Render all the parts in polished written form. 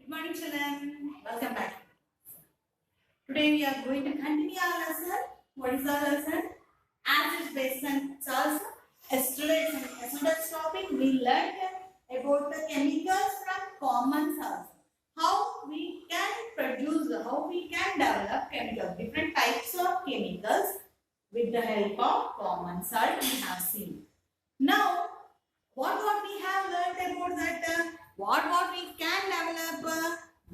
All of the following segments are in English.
Good morning, children. Welcome back. Today we are going to continue our lesson. What is our lesson? Acid-base and salts. Yesterday's topic we learned about the chemicals from common salts. How we can produce, how we can develop chemicals, different types of chemicals with the help of common salt we have seen. Now, what we have learned about that? What we can develop?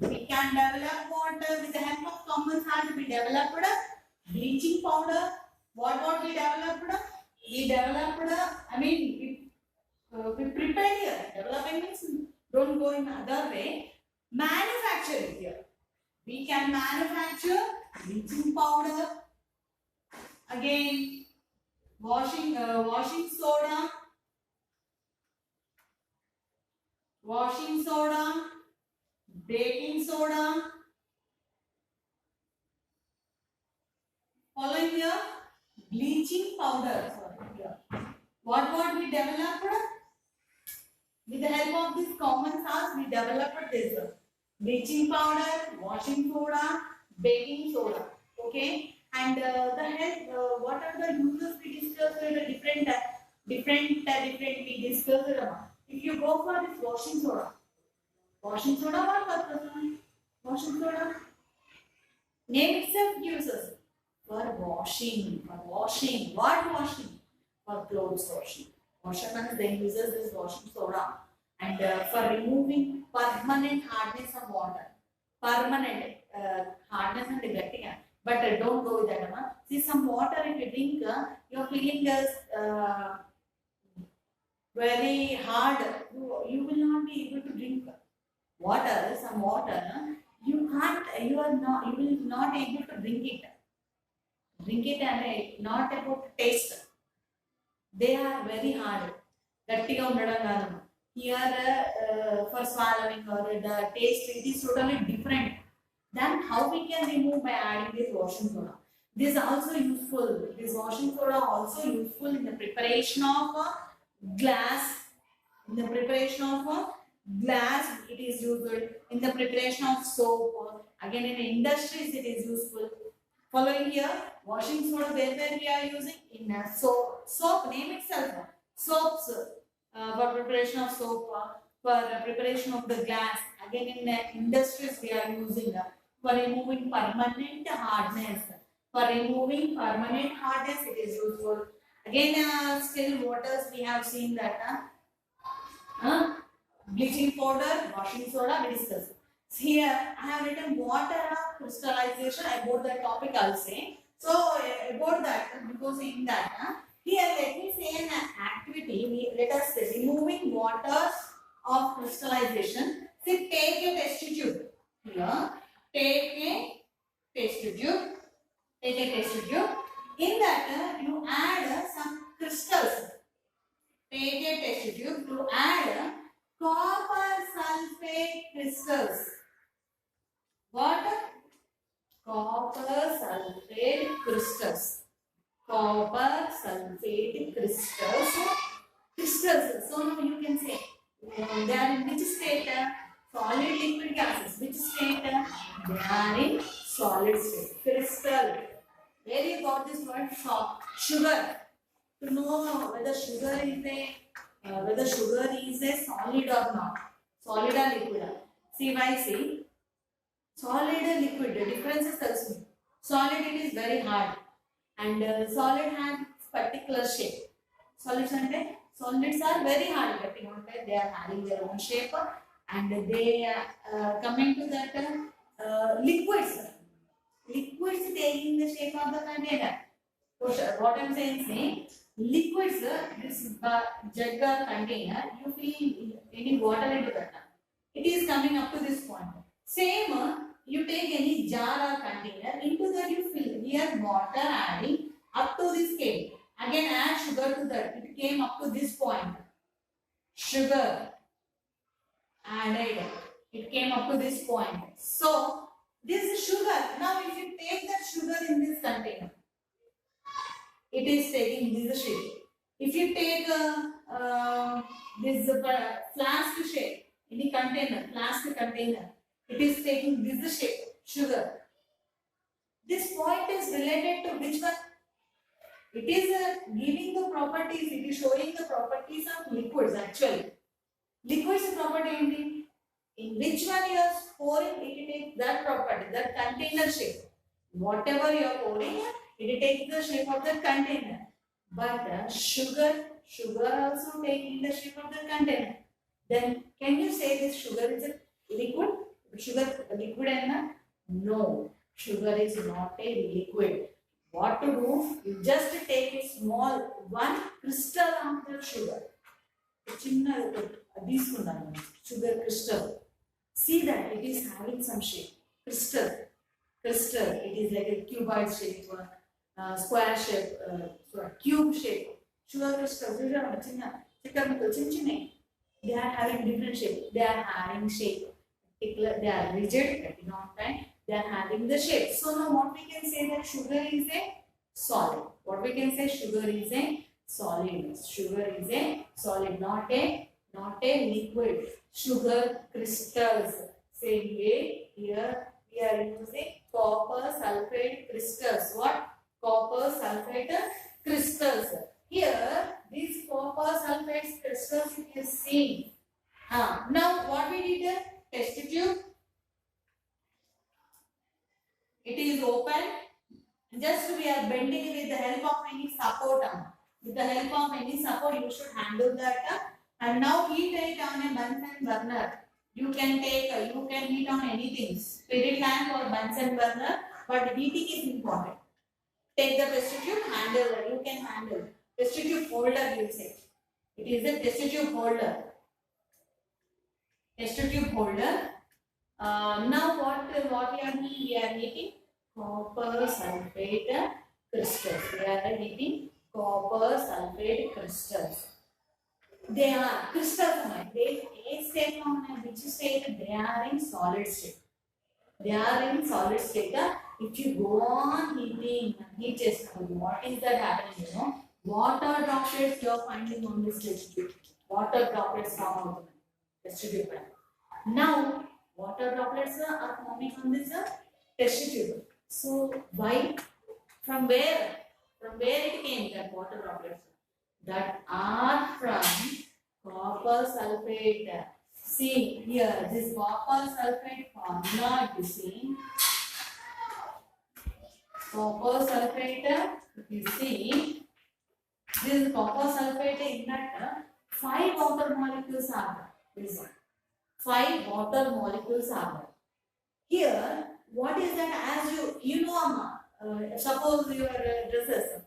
We can develop water with the help of common salt. We developed bleaching powder. What we developed? We developed. We prepared here. Developing means don't go in other way. Manufacture it here. We can manufacture bleaching powder. Again, washing soda. Washing soda, baking soda. Following here, bleaching powder. Sorry, here. What we developed? With the help of this common salts, we developed this bleaching powder, washing soda, baking soda. Okay, and what are the uses we discussed? Different we discussed about. If you go for this washing soda, what purpose? Washing soda, name itself gives us for washing. What washing? For clothes washing. Washerman then uses this washing soda and for removing permanent hardness of water. Permanent hardness and getting it. But don't go with that. See, some water if you drink, your feeling is very hard. You will not be able to drink water. Some water, you will not able to drink it. Drink it and not about taste. They are very hard. Here for swallowing or the taste, it is totally different. Then how we can remove by adding this washing soda? This is also useful. This washing soda also useful in the preparation of glass. In the preparation of glass, it is useful. In the preparation of soap, again in the industries, it is useful. Following here, washing soda, where we are using in soap. Soap name itself. Soaps for preparation of soap, for preparation of the glass. Again in the industries, we are using for removing permanent hardness. For removing permanent hardness, it is useful. Again, still waters we have seen that bleaching powder, washing soda we discussed. Here I have written water crystallization about the topic I'll say. So about that, because in that here let me say an activity. Let us say removing water of crystallization. See, take a test tube. Here, take a test tube. Take a test tube. In that you add some crystals. Take a test tube to add copper sulfate crystals. What? Copper sulfate crystals. Copper sulfate crystals. Crystals. So now you can say they are in which state? Solid, liquid, gases. Which state? They are in solid state. Crystal. Where you got this word? Sugar. To know whether sugar is a solid or not. Solid or liquid. See why see. Solid and liquid, the difference is also. Solid it is very hard and solid has particular shape. Solids are very hard getting on there. They are having their own shape and they are coming to that liquids. Liquids taking the shape of the container. So what I am saying, liquids, this jug or container, you feel any water into that. It is coming up to this point. Same, you take any jar or container, into that you fill here water adding up to this scale. Again add sugar to that. It came up to this point. Sugar added. It came up to this point. So this is sugar. Now if you take that sugar in this container, it is taking this shape. If you take this flask shape, any container, flask container, It is taking this shape, sugar. This point is related to which one? It is giving the properties, it is showing the properties of liquids actually. Liquids property in which one you are pouring, it takes that property, that container shape. Whatever you are pouring, it takes the shape of the container. But sugar also taking the shape of the container. Then can you say this sugar is a liquid? Sugar liquid and no, sugar is not a liquid. What to do? You just take a small one crystal of the sugar. Sugar crystal. See that it is having some shape. Crystal. It is like a cuboid shape, square shape, cube shape. Sugar crystal. They are having different shape. They are having shape. They are rigid at not time. They are having the shape. So now what we can say that sugar is a solid. What we can say sugar is a solid. Sugar is a solid, not a liquid. Sugar crystals. Same way here we are using copper sulfate crystals. What? Copper sulfate crystals. Here these copper sulfate crystals you can see. Now what we did here? Test tube. It is open. Just we are bending it with the help of any support. With the help of any support, you should handle that. And now heat it on a Bunsen burner. You can take, you can heat on anything, spirit lamp or Bunsen burner, but heating is important. Take the test tube, handle it. You can handle. Test tube holder, you say. It is a test tube holder. Test tube holder. Now what we are doing? We are heating copper sulfate crystals. We are heating copper sulfate crystals. They are crystals. They state on which state? They are in solid state. They are in solid state. If you go on heating, heat test, what is that happening? You know, water droplets you are finding on this test tube. Water droplets form out test tube. Now, water droplets are forming on this test tube. So, why? From where? From where it came, that water droplets? That are from copper sulfate. See here, this copper sulfate formula you see. Copper sulfate, you see, this copper sulfate in that 5 water molecules are there. 5 water molecules are there. Here, what is that? As you know, suppose your dresses,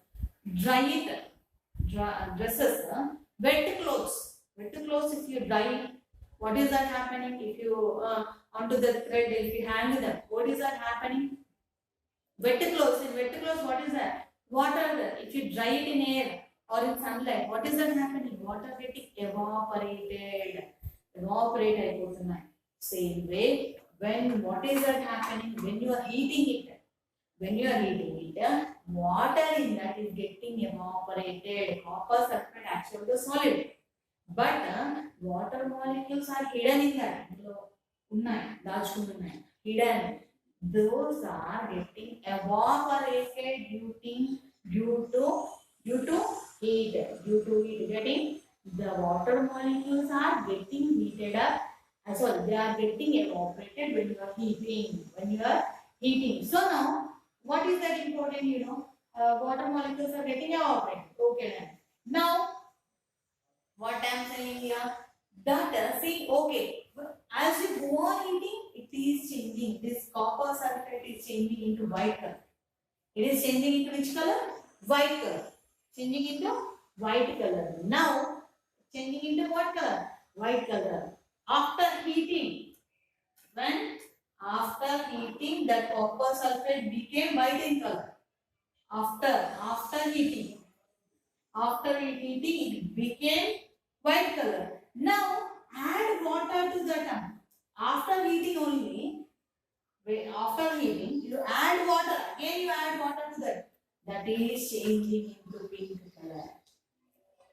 dry it, dresses, wet clothes. Wet clothes, if you dry, what is that happening? If you onto the thread, if you hang them, what is that happening? Wet clothes, in wet clothes, what is that? Water, if you dry it in air or in sunlight, what is that happening? Water getting evaporated. Same way, when what is that happening? When you are heating it, water in that is getting evaporated. Copper sulfate actually the solid. But water molecules are hidden in that. Hidden. Those are getting evaporated due to heat. Getting the water molecules are getting heated up. Sorry, they are getting evaporated when you are heating. So now, what is that important? You know, water molecules are getting evaporated. Okay, then. Now, what I am saying here, that see, okay, as you go on heating, it is changing. This copper sulfate is changing into white color. It is changing into which color? White color. Changing into white color. Now, changing into what color? White color. After heating, after heating, that copper sulfate became white in color. After heating, it became white color. Now, add water to that. After heating only, after heating, you add water. Again, you add water to that. That is changing into pink color.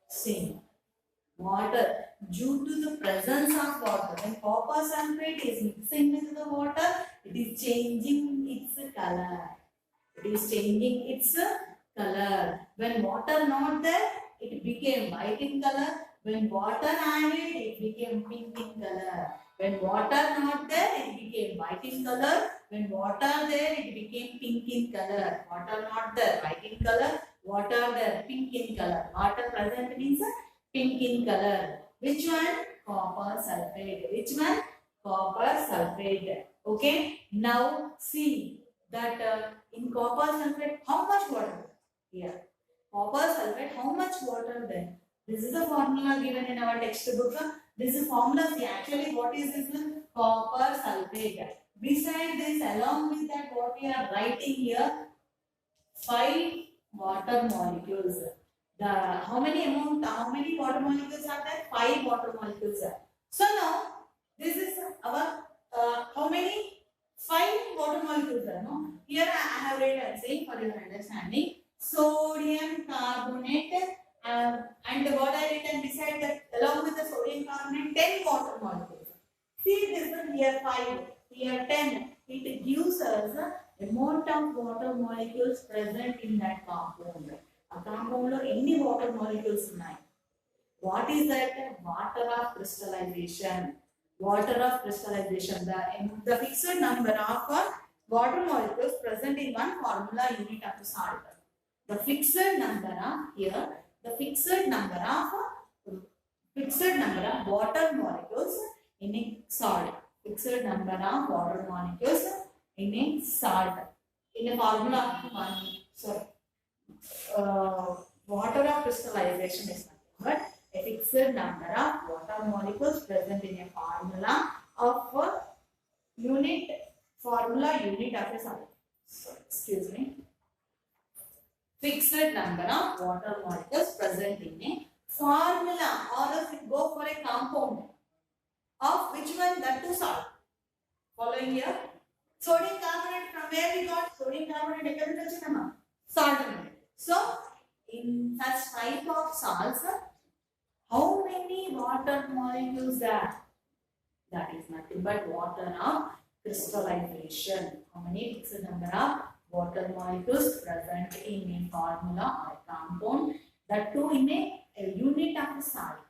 Same. Water. due to the presence of water. When copper sulfate is mixing with the water, it is changing its color. It is changing its color. When water not there, it became white in color. When water added, it became pink in color. When water not there, it became white in color. When water there, it became pink in color. Water not there, white in color. Water there, pink in color. Water present means pink in color. Which one? Copper sulfate. Which one? Copper sulfate. Okay. Now see that in copper sulfate, how much water? Here. Copper sulfate, how much water then? This is the formula given in our textbook. This is formula. See, actually, what is this one? Copper sulfate. Beside this, along with that, what we are writing here, 5 water molecules. The how many water molecules are there? 5 water molecules are. So now this is our how many? 5 water molecules are. No? Here I have read and saying for your understanding. Sodium carbonate and what I written beside that along with the sodium carbonate 10 water molecules. See this one here 5, here 10. It gives us amount of water molecules present in that compound. A compound lo any water molecules ఉన్నాయి. What is that? Water of crystallization. Water of crystallization. The fixed number of water molecules present in one formula unit of the salt. The fixed number of here, the fixed number of water molecules in a salt. Fixed number of water molecules in a salt. In a formula of one, sorry, water of crystallization is nothing but a fixed number of water molecules present in a formula of a unit of a salt. So, excuse me. Fixed number of water molecules present in a formula, or else we go for a compound of which one? That to salt. Following here, sodium carbonate. From where we got sodium carbonate? Salt. So, in such type of salts, how many water molecules are? That is nothing but water of crystallization. How many fixed number of water molecules present in a formula or a compound, that too in a unit of the salt.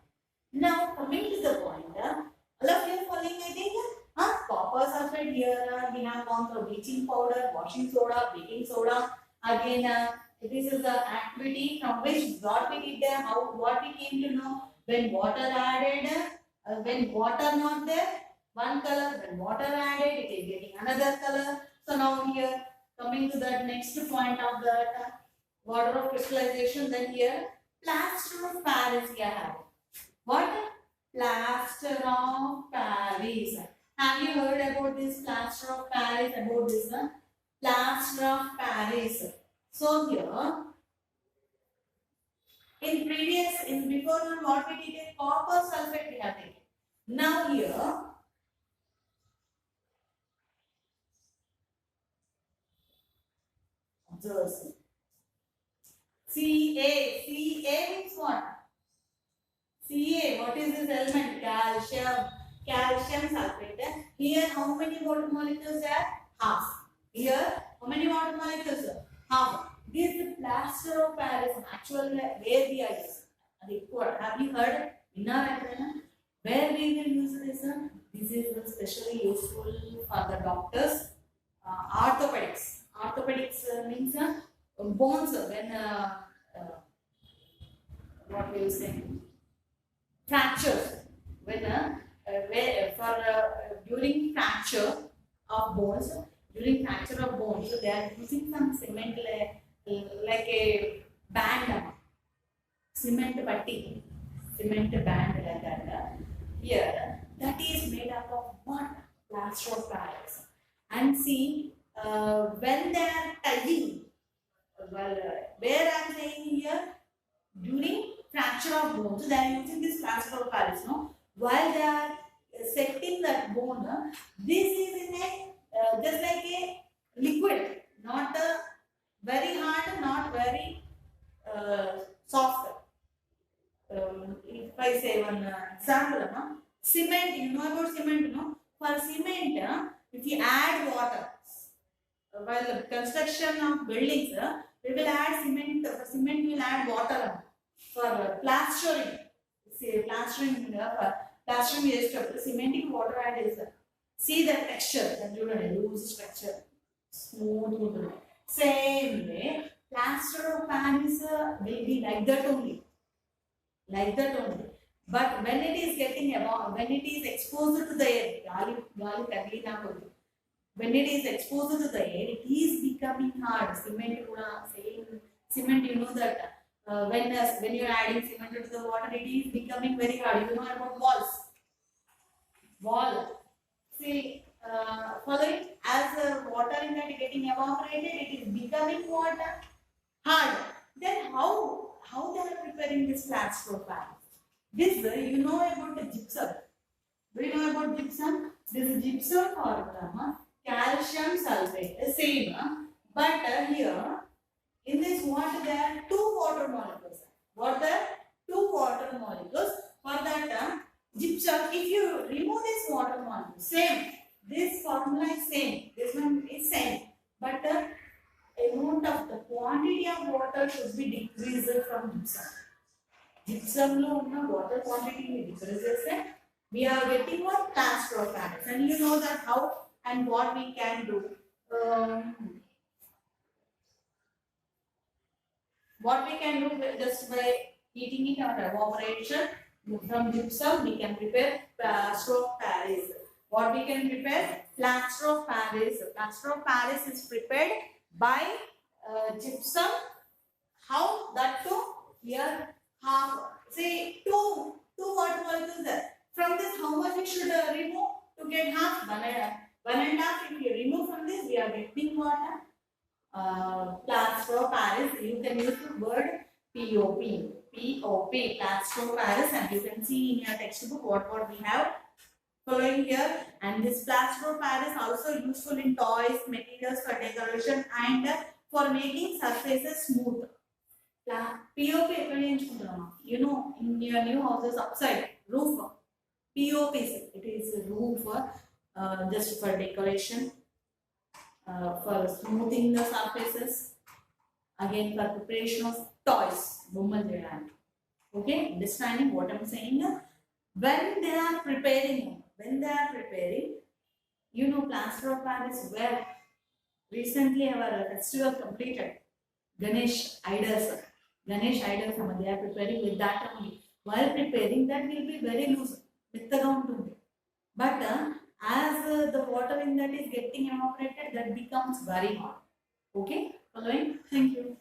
Now coming to the point, all of you following I think, copper sulfate here we have gone through bleaching powder, washing soda, baking soda. Again, this is the activity from which what we did there, what we came to know. When water added, when water not there, one color. When water added, it is getting another color. So now here, coming to that next point of that water of crystallization, then here plaster of Paris we have. What? Plaster of Paris. Have you heard about this plaster of Paris? About this one? Plaster of Paris. So here, before one, what we did is copper sulfate we have taken. Now here, observe. Ca means what? Ca, what is this element? Calcium sulfate. Here, how many water molecules are? Half. Here, how many water molecules are? Half. This is plaster of Paris. Actually, where we are using. Have you heard? Where we will use this? This is especially useful for the doctors. Orthopedics. Orthopedics means bones. When what we will say? Fractures. When during fracture of bones, they are using some cement like a band, cement band like that. Here, that is made up of what? Plaster of Paris. And see, when they are tying, where I am saying here, during fracture of bones, they are using this plaster of Paris. No, while they are setting that bone, this is in a just like a liquid, not very hard, not very soft. if I say one example, cement, you know about cement, no? For cement, if you add water, while construction of buildings, we will add cement, for cement we will add water. For plastering, say plastering, plastering is cementing water add is, see the texture, the loose structure, smooth. Same way, plaster of Paris will be like that only. Like that only. But when it is getting about, when it is exposed to the air, when it is exposed to the air, it is becoming hard. Cement, same cement, you know that when you are adding cement to the water, it is becoming very hard. You know about walls. Wall. See, following as the water is getting evaporated, it is becoming water hard. Then how they are preparing this plaster of Paris? This you know about the gypsum. Do you know about gypsum? This is gypsum formula, calcium sulfate, the same. But here in this water there are two water molecules. What the two water molecules? For that gypsum, if you remove this water molecule, same. This formula is same. This one is same. But amount of the quantity of water should be decreased from gypsum. Gypsum lo unna water quantity decreases. We are getting what plaster of Paris, and you know that how and what we can do. What we can do just by heating it or evaporation from gypsum, we can prepare plaster of Paris. What we can prepare? Plaster of Paris. Plaster of Paris is prepared by gypsum. How that too? Here half, say two water molecules there. From this, how much we should remove to get half? One and a half. If you remove from this, we are getting water. Plaster of Paris. You can use the word POP. POP. Plaster of Paris, and you can see in your textbook what we have following here. And this plaster of Paris also useful in toys, materials for decoration, and for making surfaces smooth. POP, you know, in your new houses upside roof, POP, it is a roof just for decoration, for smoothing the surfaces, again for preparation of toys. Okay, understanding what I'm saying? When they are preparing, you know, plaster of Paris, where recently our festival completed, Ganesh idols, they are preparing with that only. While preparing, that will be very loose, but as the water in that is getting evaporated, that becomes very hot. Okay, following. Thank you.